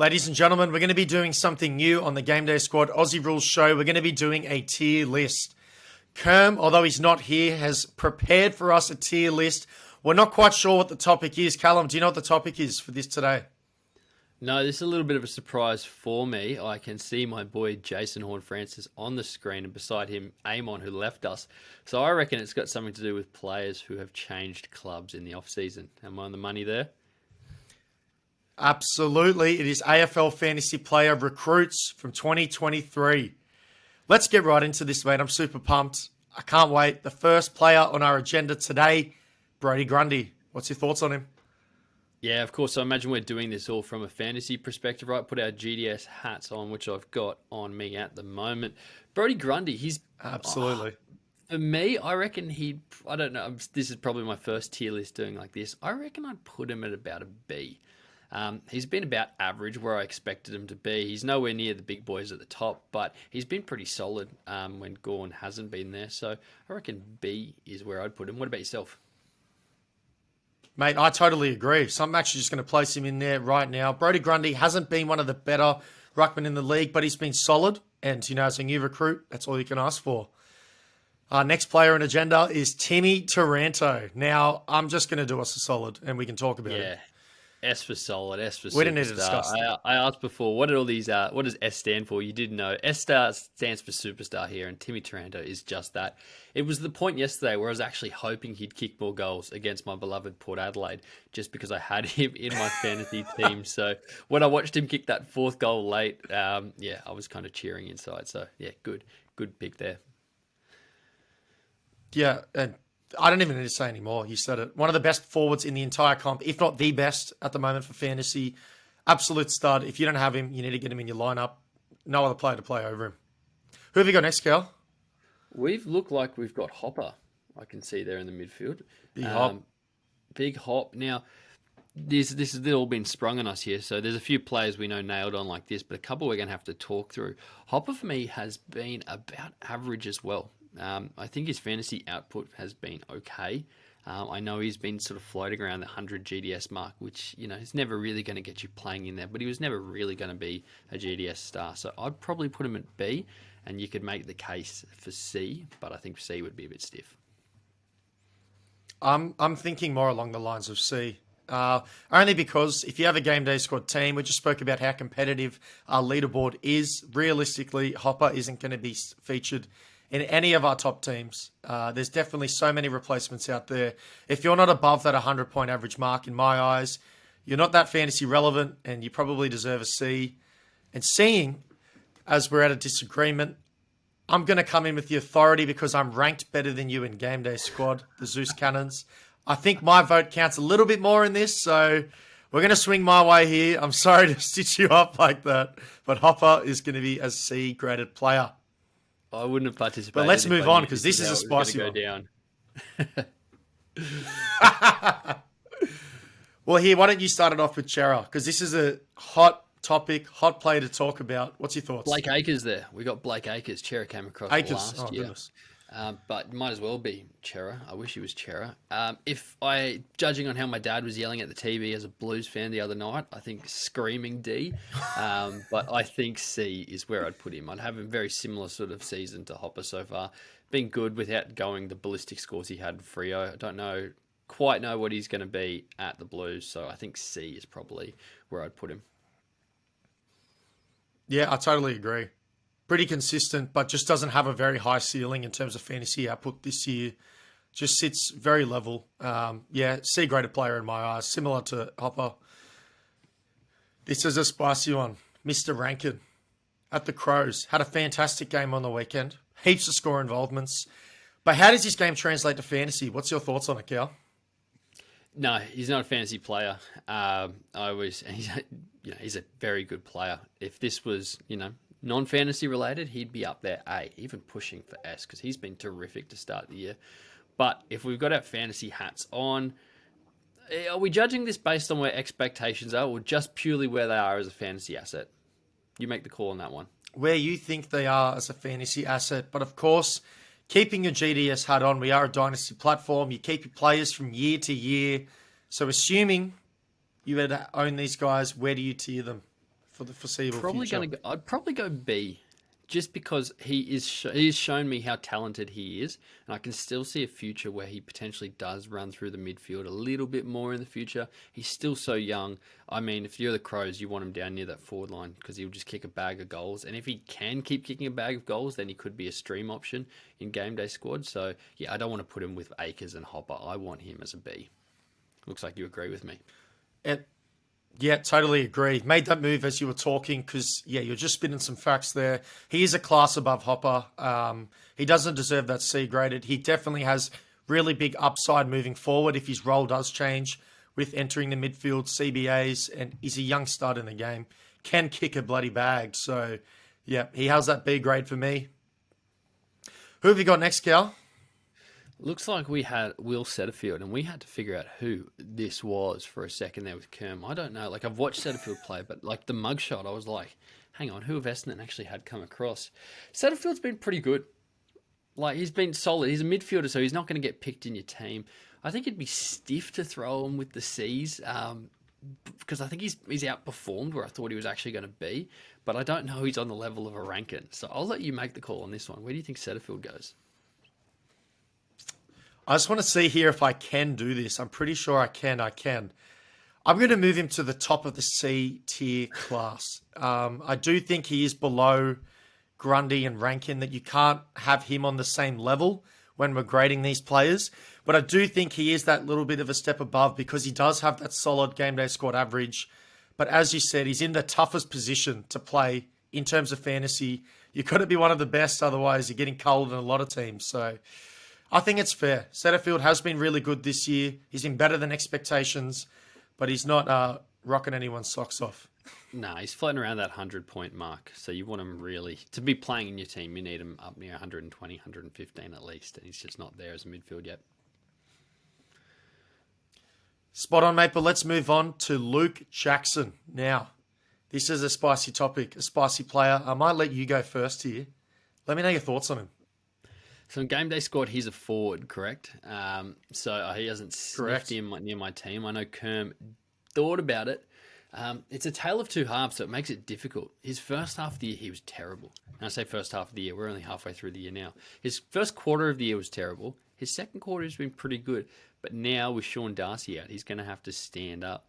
Ladies and gentlemen, we're going to be doing something new on the Game Day Squad Aussie Rules show. We're going to be doing a tier list. Kerm, although he's not here, has prepared for us a tier list. We're not quite sure what the topic is. Callum, do you know what the topic is for this today? No, this is a little bit of a surprise for me. I can see my boy Jason Horne-Francis on the screen, and beside him, Amon, who left us. So I reckon it's got something to do with players who have changed clubs in the off-season. Am I on the money there? Absolutely. It is AFL Fantasy Player Recruits from 2023. Let's get right into this, mate. I'm super pumped. I can't wait. The first player on our agenda today, Brodie Grundy. What's your thoughts on him? Yeah, of course. I imagine we're doing this all from a fantasy perspective, right? Put our GDS hats on, which I've got on me at the moment. Brodie Grundy, he's... Absolutely. For me, I reckon I don't know, this is probably my first tier list doing like this. I reckon I'd put him at about a B. He's been about average where I expected him to be. He's nowhere near the big boys at the top, but he's been pretty solid when Gawn hasn't been there. So I reckon B is where I'd put him. What about yourself? Mate, I totally agree. So I'm actually just going to place him in there right now. Brodie Grundy hasn't been one of the better ruckmen in the league, but he's been solid. And, as a new recruit, that's all you can ask for. Our next player on agenda is Timmy Taranto. Now, I'm just going to do us a solid, and we can talk about it. S for solid, S for superstar. We didn't need to discuss that. I asked before, what does S stand for? You didn't know. S stands for superstar here, and Timmy Taranto is just that. It was the point yesterday where I was actually hoping he'd kick more goals against my beloved Port Adelaide, just because I had him in my fantasy team. So when I watched him kick that fourth goal late, I was kind of cheering inside. So yeah, good pick there. Yeah, and I don't even need to say anymore. You said it. One of the best forwards in the entire comp, if not the best at the moment for fantasy. Absolute stud. If you don't have him, you need to get him in your lineup. No other player to play over him. Who have you got next, Cal? We've looked like we've got Hopper. I can see there in the midfield. Big Hop. Big Hop. Now, this has all been sprung on us here. So there's a few players we know nailed on like this, but a couple we're going to have to talk through. Hopper for me has been about average as well. I think his fantasy output has been okay. I know he's been sort of floating around the 100 GDS mark, which, is never really going to get you playing in there, but he was never really going to be a GDS star. So I'd probably put him at B, and you could make the case for C, but I think C would be a bit stiff. I'm thinking more along the lines of C. Only because if you have a Game Day Squad team, we just spoke about how competitive our leaderboard is. Realistically, Hopper isn't going to be featured in any of our top teams. There's definitely so many replacements out there. If you're not above that 100-point average mark, in my eyes, you're not that fantasy relevant, and you probably deserve a C. And seeing as we're at a disagreement, I'm going to come in with the authority because I'm ranked better than you in Game Day Squad, the Zeus Cannons. I think my vote counts a little bit more in this, so we're going to swing my way here. I'm sorry to stitch you up like that, but Hopper is going to be a C-graded player. I wouldn't have participated. But let's move on because this is a spicy one. Down. Well, here, why don't you start it off with Chera? Because this is a hot topic, hot player to talk about. What's your thoughts? Blake Acres there. We got Blake Acres. Chera came across last year. Goodness. But might as well be Chera. I wish he was Chera. Judging on how my dad was yelling at the TV as a Blues fan the other night, I think screaming D. But I think C is where I'd put him. I'd have him very similar sort of season to Hopper so far. Been good without going the ballistic scores he had in Freo. I don't quite know what he's going to be at the Blues, so I think C is probably where I'd put him. Yeah, I totally agree. Pretty consistent, but just doesn't have a very high ceiling in terms of fantasy output this year. Just sits very level. C-graded player in my eyes, similar to Hopper. This is a spicy one. Mr. Rankin at the Crows. Had a fantastic game on the weekend. Heaps of score involvements. But how does this game translate to fantasy? What's your thoughts on it, Cal? No, he's not a fantasy player. He's a very good player. If this was, non-fantasy related, he'd be up there A, even pushing for S, because he's been terrific to start the year. But if we've got our fantasy hats on, are we judging this based on where expectations are, or just purely where they are as a fantasy asset? You make the call on that one. Where you think they are as a fantasy asset. But of course, keeping your GDS hat on, we are a dynasty platform. You keep your players from year to year. So assuming you had to own these guys, where do you tier them for the foreseeable Probably future. going to. I'd probably go B, just because he's shown me how talented he is, and I can still see a future where he potentially does run through the midfield a little bit more in the future. He's still so young. I mean, if you're the Crows, you want him down near that forward line because he'll just kick a bag of goals, and if he can keep kicking a bag of goals, then he could be a stream option in game day squad. So yeah, I don't want to put him with Akers and Hopper. I want him as a B. Looks like you agree with me. And yeah, totally agree. Made that move as you were talking because, yeah, you're just spitting some facts there. He is a class above Hopper. He doesn't deserve that C graded. He definitely has really big upside moving forward if his role does change with entering the midfield, CBAs, and he's a young stud in the game. Can kick a bloody bag. So, yeah, he has that B grade for me. Who have you got next, Cal? Looks like we had Will Setterfield, and we had to figure out who this was for a second there with Kerm. I don't know. Like, I've watched Setterfield play, but like the mugshot, I was like, hang on, who have Essendon actually had come across? Setterfield's been pretty good. Like, he's been solid. He's a midfielder, so he's not going to get picked in your team. I think it'd be stiff to throw him with the C's, because I think he's outperformed where I thought he was actually going to be, but I don't know he's on the level of a Rankin. So I'll let you make the call on this one. Where do you think Setterfield goes? I just want to see here if I can do this. I'm pretty sure I can. I'm going to move him to the top of the C tier class. I do think he is below Grundy and Rankin, that you can't have him on the same level when we're grading these players. But I do think he is that little bit of a step above because he does have that solid game day squad average. But as you said, he's in the toughest position to play in terms of fantasy. You've got to be one of the best, otherwise you're getting culled in a lot of teams. So I think it's fair. Setterfield has been really good this year. He's been better than expectations, but he's not rocking anyone's socks off. No, he's floating around that 100-point mark. So you want him really to be playing in your team. You need him up near 120, 115 at least. And he's just not there as a midfield yet. Spot on, mate. But let's move on to Luke Jackson. Now, this is a spicy topic, a spicy player. I might let you go first here. Let me know your thoughts on him. So in game day squad, he's a forward, correct? So he hasn't sniffed near my team. I know Kerm thought about it. It's a tale of two halves, so it makes it difficult. His first half of the year, he was terrible. And I say first half of the year, we're only halfway through the year now. His first quarter of the year was terrible. His second quarter has been pretty good. But now with Sean Darcy out, he's going to have to stand up.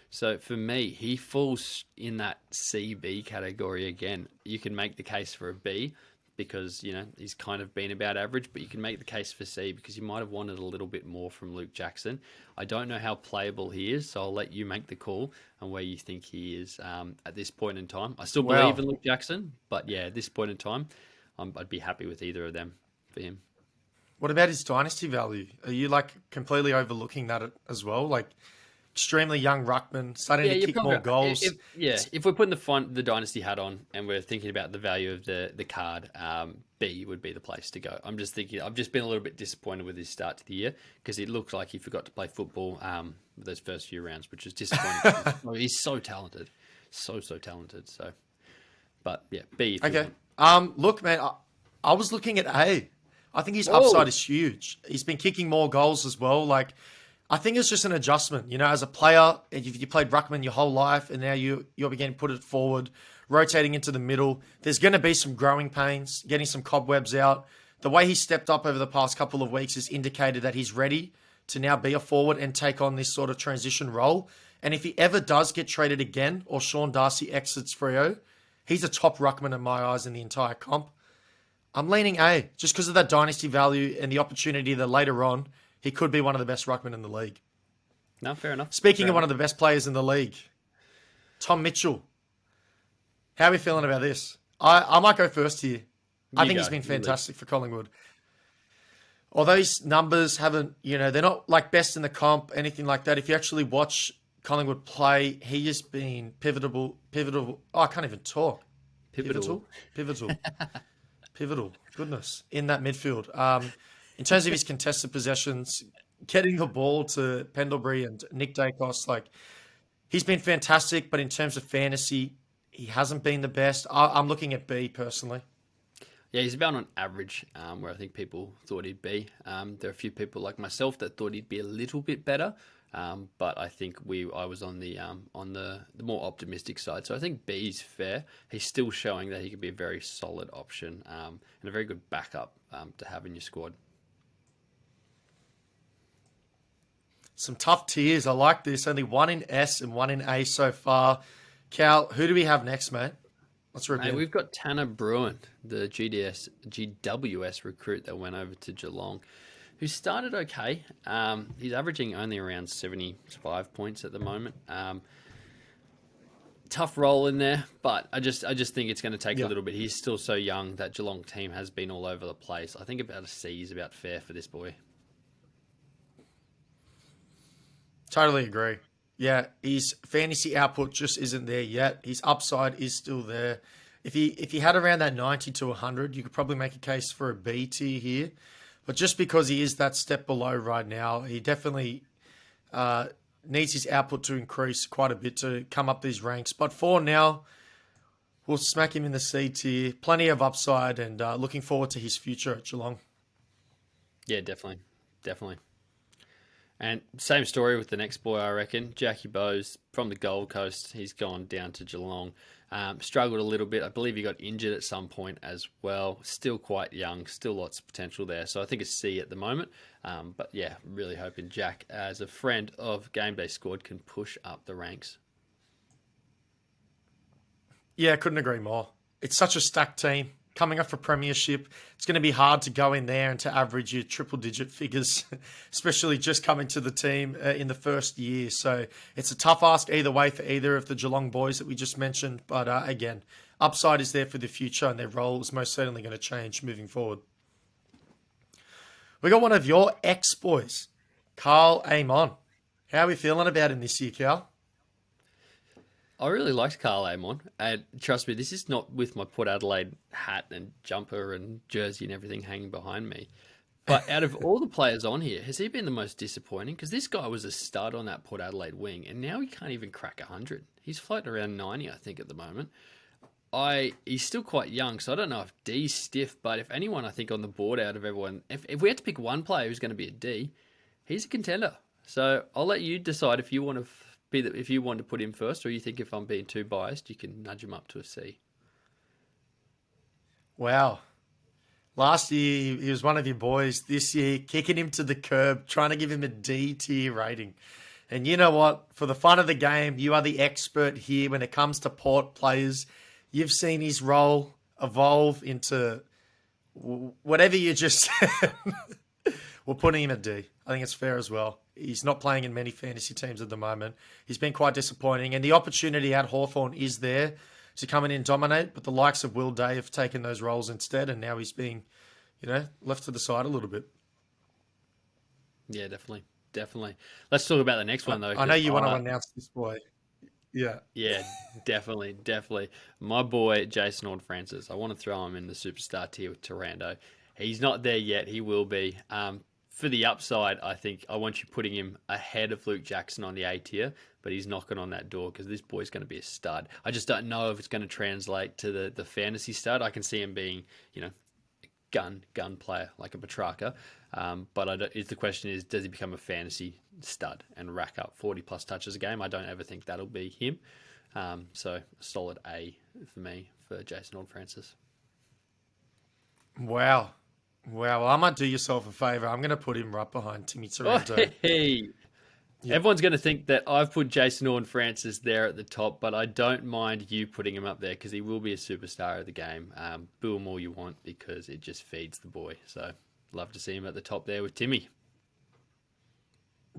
So for me, he falls in that CB category again. You can make the case for a B, because, you know, he's kind of been about average, but you can make the case for C because you might have wanted a little bit more from Luke Jackson. I don't know how playable he is, so I'll let you make the call on where you think he is at this point in time. I still believe in Luke Jackson, but yeah, at this point in time, I'd be happy with either of them for him. What about his dynasty value? Are you like completely overlooking that as well? Like, extremely young ruckman, starting to kick more goals. If we're putting the dynasty hat on and we're thinking about the value of the card, B would be the place to go. I'm just thinking, I've just been a little bit disappointed with his start to the year because it looked like he forgot to play football those first few rounds, which was disappointing. He's so talented, so talented. So, but yeah, B. Okay. Look, man, I was looking at A. I think his upside is huge. He's been kicking more goals as well. Like, I think it's just an adjustment. You know, as a player, if you played ruckman your whole life and now you're beginning to put it forward, rotating into the middle, there's going to be some growing pains, getting some cobwebs out. The way he stepped up over the past couple of weeks has indicated that he's ready to now be a forward and take on this sort of transition role. And if he ever does get traded again or Sean Darcy exits Freo, he's a top ruckman in my eyes in the entire comp. I'm leaning A just because of that dynasty value and the opportunity that later on he could be one of the best ruckmen in the league. No, fair enough. Speaking of one of the best players in the league, Tom Mitchell. How are we feeling about this? I might go first here. I think he's been fantastic for Collingwood. Although his numbers haven't, they're not like best in the comp, anything like that. If you actually watch Collingwood play, he has been pivotal. Oh, I can't even talk. Pivotal. Goodness. In that midfield. In terms of his contested possessions, getting the ball to Pendlebury and Nick Dacos, like, he's been fantastic, but in terms of fantasy, he hasn't been the best. I'm looking at B personally. Yeah, he's about on average, where I think people thought he'd be. There are a few people like myself that thought he'd be a little bit better. But I think I was on the more optimistic side. So I think B's fair. He's still showing that he can be a very solid option and a very good backup to have in your squad. Some tough tiers. I like this. Only one in S and one in A so far. Cal, who do we have next, mate? Let's rip Mate, in. we've got Tanner Bruin, the GWS recruit that went over to Geelong, who started okay. He's averaging only around 75 points at the moment. Tough role in there, but I just think it's going to take a little bit. He's still so young. That Geelong team has been all over the place. I think about a C is about fair for this boy. Totally agree. Yeah, his fantasy output just isn't there yet. His upside is still there. If he had around that 90 to 100, you could probably make a case for a B tier here. But just because he is that step below right now, he definitely needs his output to increase quite a bit to come up these ranks. But for now, we'll smack him in the C tier. Plenty of upside and looking forward to his future at Geelong. Yeah, definitely. And same story with the next boy, I reckon. Jackie Bowes from the Gold Coast. He's gone down to Geelong. Struggled a little bit. I believe he got injured at some point as well. Still quite young. Still lots of potential there. So I think a C at the moment. But yeah, really hoping Jack, as a friend of Game Day Squad, can push up the ranks. Yeah, couldn't agree more. It's such a stacked team. Coming off a premiership, it's going to be hard to go in there and to average your triple-digit figures, especially just coming to the team in the first year. So it's a tough ask either way for either of the Geelong boys that we just mentioned. But again, upside is there for the future, and their role is most certainly going to change moving forward. We got one of your ex-boys, Carl Amon. How are we feeling about him this year, Cal? I really liked Carl Amon, and trust me, this is not with my Port Adelaide hat and jumper and jersey and everything hanging behind me. But out of all the players on here, has he been the most disappointing? Because this guy was a stud on that Port Adelaide wing, and now he can't even crack 100. He's floating around 90, I think, at the moment. He's still quite young, so I don't know if D's stiff, but if anyone, I think, on the board out of everyone, if we had to pick one player who's going to be a D, he's a contender. So I'll let you decide if you want to if you want to put him first, or you think if I'm being too biased, you can nudge him up to a C. Wow. Last year, he was one of your boys. This year, kicking him to the curb, trying to give him a D tier rating. And you know what? For the fun of the game, you are the expert here when it comes to Port players. You've seen his role evolve into whatever you just said. We're putting him at D. I think it's fair as well. He's not playing in many fantasy teams at the moment. He's been quite disappointing. And the opportunity at Hawthorn is there to come in and dominate. But the likes of Will Day have taken those roles instead. And now he's being, left to the side a little bit. Yeah, definitely. Let's talk about the next one, though. I know you want to announce this boy. Yeah. Yeah, definitely. My boy, Jason Horne-Francis. I want to throw him in the superstar tier with Taranto. He's not there yet. He will be. For the upside, I think I want you putting him ahead of Luke Jackson on the A tier, but he's knocking on that door because this boy's going to be a stud. I just don't know if it's going to translate to the fantasy stud. I can see him being, gun player like a Petrarca. But the question is, does he become a fantasy stud and rack up 40 plus touches a game? I don't ever think that'll be him. So a solid A for me for Jason Horne-Francis. Wow. Well, I might do yourself a favour. I'm going to put him right behind Timmy Taranto. Oh, hey. Yeah. Everyone's going to think that I've put Jason Horne-Francis there at the top, but I don't mind you putting him up there because he will be a superstar of the game. Boo him all you want because it just feeds the boy. So love to see him at the top there with Timmy.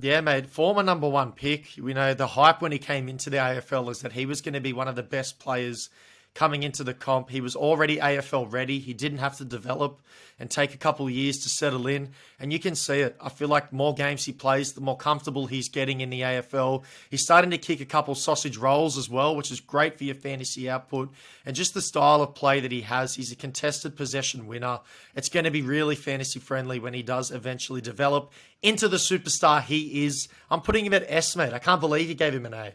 Yeah, mate. Former number one pick. We know the hype when he came into the AFL is that he was going to be one of the best players coming into the comp. He was already AFL ready. He didn't have to develop and take a couple of years to settle in. And you can see it. I feel like the more games he plays, the more comfortable he's getting in the AFL. He's starting to kick a couple sausage rolls as well, which is great for your fantasy output. And just the style of play that he has, he's a contested possession winner. It's going to be really fantasy friendly when he does eventually develop into the superstar he is. I'm putting him at S, mate. I can't believe you gave him an A.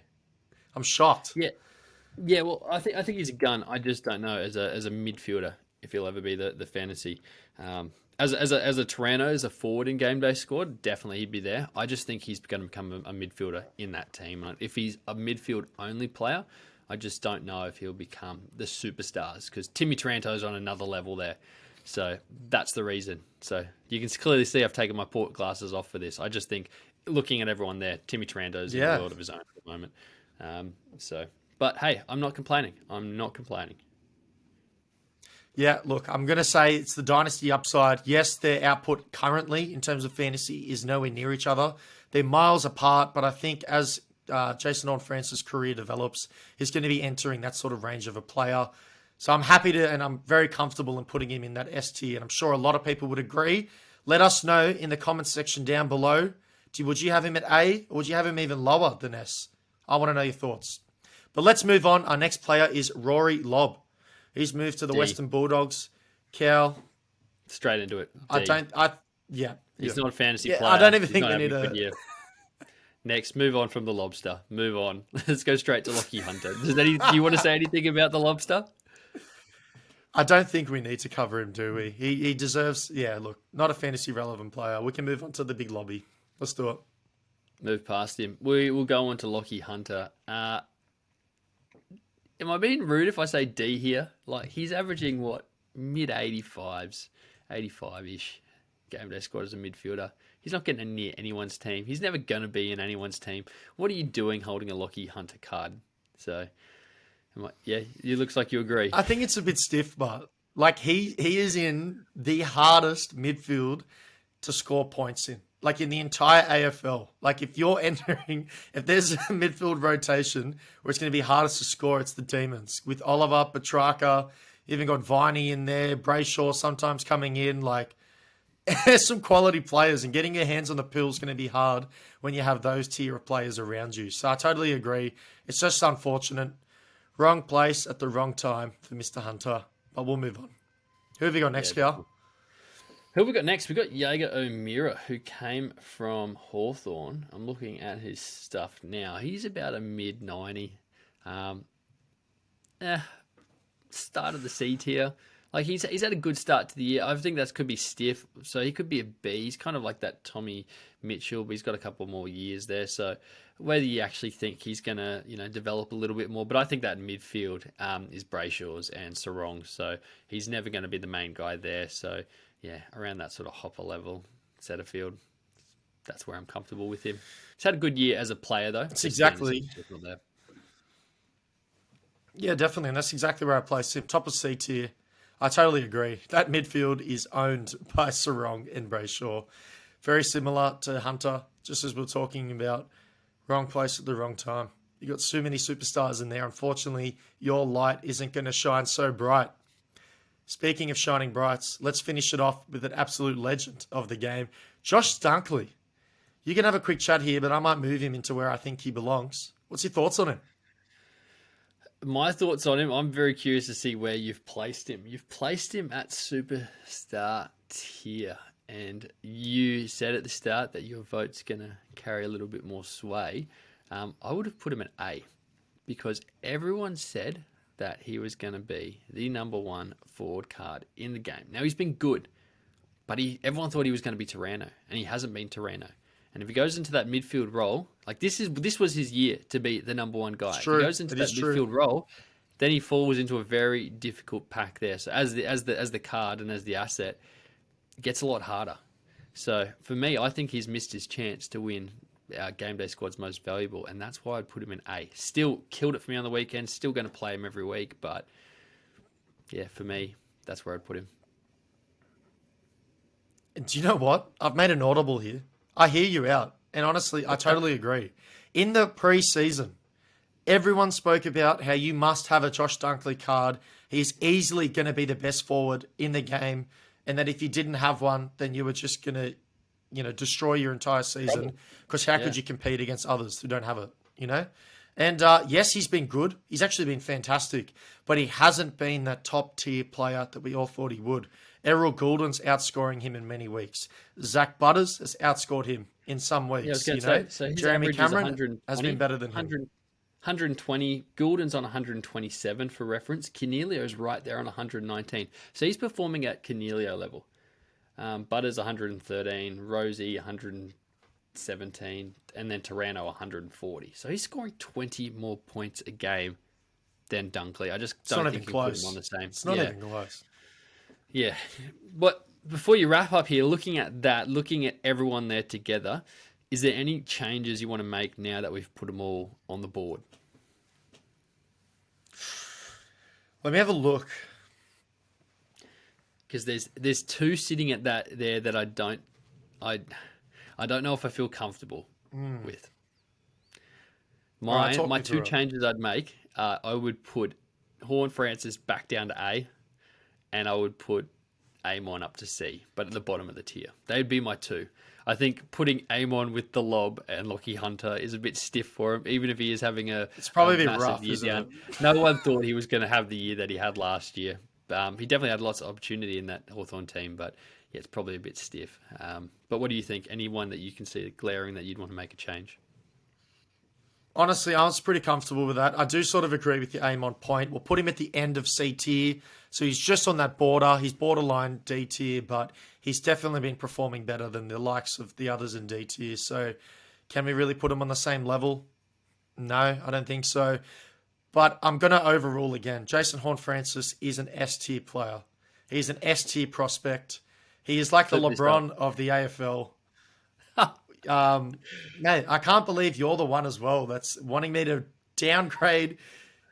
I'm shocked. Yeah, well, I think he's a gun. I just don't know as a midfielder if he'll ever be the fantasy. as a Toronto, as a forward in game day squad, definitely he'd be there. I just think he's going to become a midfielder in that team. If he's a midfield only player, I just don't know if he'll become the superstars, because Timmy Taranto's on another level there. So that's the reason. So you can clearly see I've taken my port glasses off for this. I just think, looking at everyone there, Timmy Taranto's in a world of his own at the moment. But hey, I'm not complaining. Yeah, look, I'm going to say it's the dynasty upside. Yes, their output currently in terms of fantasy is nowhere near each other. They're miles apart, but I think as Jason Horne-Francis' career develops, he's going to be entering that sort of range of a player. So I'm happy to, and I'm very comfortable in putting him in that S tier, and I'm sure a lot of people would agree. Let us know in the comments section down below. Would you have him at A, or would you have him even lower than S? I want to know your thoughts. But let's move on. Our next player is Rory Lobb. He's moved to the Western Bulldogs. Cal. Straight into it. He's not a fantasy player. I don't even think we need a... Next, move on from the Lobster. Move on. Let's go straight to Lockie Hunter. Do you want to say anything about the Lobster? I don't think we need to cover him, do we? He deserves... Yeah, look, not a fantasy relevant player. We can move on to the big lobby. Let's do it. Move past him. We'll go on to Lockie Hunter. Am I being rude if I say D here? Like, he's averaging, mid 85s, 85-ish game day squad as a midfielder. He's not getting near anyone's team. He's never going to be in anyone's team. What are you doing holding a Lockie Hunter card? So, it looks like you agree. I think it's a bit stiff, but like he is in the hardest midfield to score points in. Like in the entire AFL. Like if there's a midfield rotation where it's going to be hardest to score, it's the Demons. With Oliver, Petrarca, even got Viney in there, Brayshaw sometimes coming in. Like there's some quality players, and getting your hands on the pill is going to be hard when you have those tier of players around you. So I totally agree. It's just unfortunate. Wrong place at the wrong time for Mr. Hunter. But we'll move on. Who have we got next, Cal? Who have we got next? We've got Jaeger O'Meara, who came from Hawthorn. I'm looking at his stuff now. He's about a mid-90. Start of the C tier. Like he's had a good start to the year. I think that could be stiff, so he could be a B. He's kind of like that Tommy Mitchell, but he's got a couple more years there. So whether you actually think he's going to, develop a little bit more, but I think that midfield is Brayshaw's and Sarong, so he's never going to be the main guy there. So yeah, around that sort of hopper level, Setterfield, that's where I'm comfortable with him. He's had a good year as a player, though. That's exactly. Yeah, definitely, and that's exactly where I place him. Top of C tier. I totally agree. That midfield is owned by Sarong and Brayshaw. Very similar to Hunter, just as we we're talking about. Wrong place at the wrong time. You got so many superstars in there. Unfortunately, your light isn't going to shine so bright. Speaking of shining brights, let's finish it off with an absolute legend of the game, Josh Dunkley. You can have a quick chat here, but I might move him into where I think he belongs. What's your thoughts on him? My thoughts on him, I'm very curious to see where you've placed him. You've placed him at superstar tier, and you said at the start that your vote's going to carry a little bit more sway. I would have put him at A, because everyone said that he was going to be the number one forward card in the game. Now, he's been good, but everyone thought he was going to be Taranto, and he hasn't been Taranto. And if he goes into that midfield role, like this was his year to be the number one guy. If he goes into that midfield role, then he falls into a very difficult pack there. So as the card and as the asset, it gets a lot harder. So for me, I think he's missed his chance to win our Game Day Squad's most valuable, and that's why I'd put him in A. Still killed it for me on the weekend. Still going to play him every week, but yeah, for me, that's where I'd put him. Do you know what? I've made an audible here. I hear you out. And honestly, I totally agree. In the pre-season, everyone spoke about how you must have a Josh Dunkley card. He's easily going to be the best forward in the game. And that if you didn't have one, then you were just going to, destroy your entire season. Because how could you compete against others who don't have it, And yes, he's been good. He's actually been fantastic. But he hasn't been that top-tier player that we all thought he would. Errol Goulden's outscouring him in many weeks. Zach Butters has outscored him in some weeks. So Jeremy Cameron has been better than him. 120. Goulden's on 127 for reference. Cornelio is right there on 119. So he's performing at Cornelio level. Butters 113, Rosie 117, and then Taranto 140. So he's scoring 20 more points a game than Dunkley. I just don't think you can put him on the same. It's not even close. Yeah. But before you wrap up here, looking at that, looking at everyone there together, is there any changes you want to make now that we've put them all on the board? Let me have a look. Because there's two sitting at that there that I don't know if I feel comfortable with. My two changes I'd make, I would put Horn Francis back down to A, and I would put Amon up to C, but at the bottom of the tier. They'd be my two. I think putting Amon with the lob and Lockie Hunter is a bit stiff for him, even if he is having it's probably a bit rough, isn't it? No one thought he was going to have the year that he had last year. He definitely had lots of opportunity in that Hawthorn team, but yeah, it's probably a bit stiff. But what do you think? Anyone that you can see glaring that you'd want to make a change? Honestly, I was pretty comfortable with that. I do sort of agree with the Amon point. We'll put him at the end of C tier. So he's just on that border. He's borderline D tier, but he's definitely been performing better than the likes of the others in D tier. So can we really put him on the same level? No, I don't think so. But I'm going to overrule again. Jason Horne-Francis is an S tier player. He's an S tier prospect. He is like the LeBron of the AFL. Mate, I can't believe you're the one as well that's wanting me to downgrade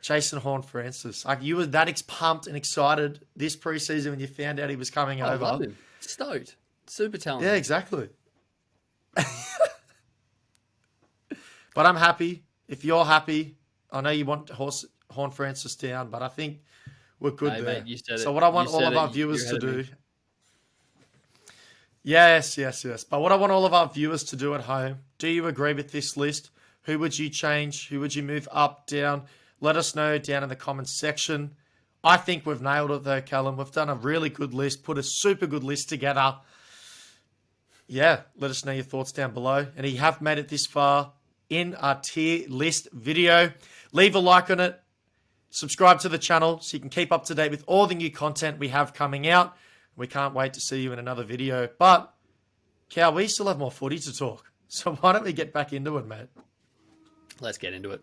Jason Horne-Francis. Like, you were that pumped and excited this preseason when you found out he was coming over. I love him. Stoked. Super talented. Yeah, exactly. But I'm happy. If you're happy, I know you want Horne-Francis down, but I think we're good there. Mate, you said so it. what I want all of our viewers to do... Yes. But what I want all of our viewers to do at home, do you agree with this list? Who would you change? Who would you move up, down? Let us know down in the comments section. I think we've nailed it though, Callum. We've done a really good list, put a super good list together. Yeah, let us know your thoughts down below. And if you have made it this far in our tier list video, leave a like on it. Subscribe to the channel so you can keep up to date with all the new content we have coming out. We can't wait to see you in another video. But, Cal, we still have more footy to talk. So why don't we get back into it, mate? Let's get into it.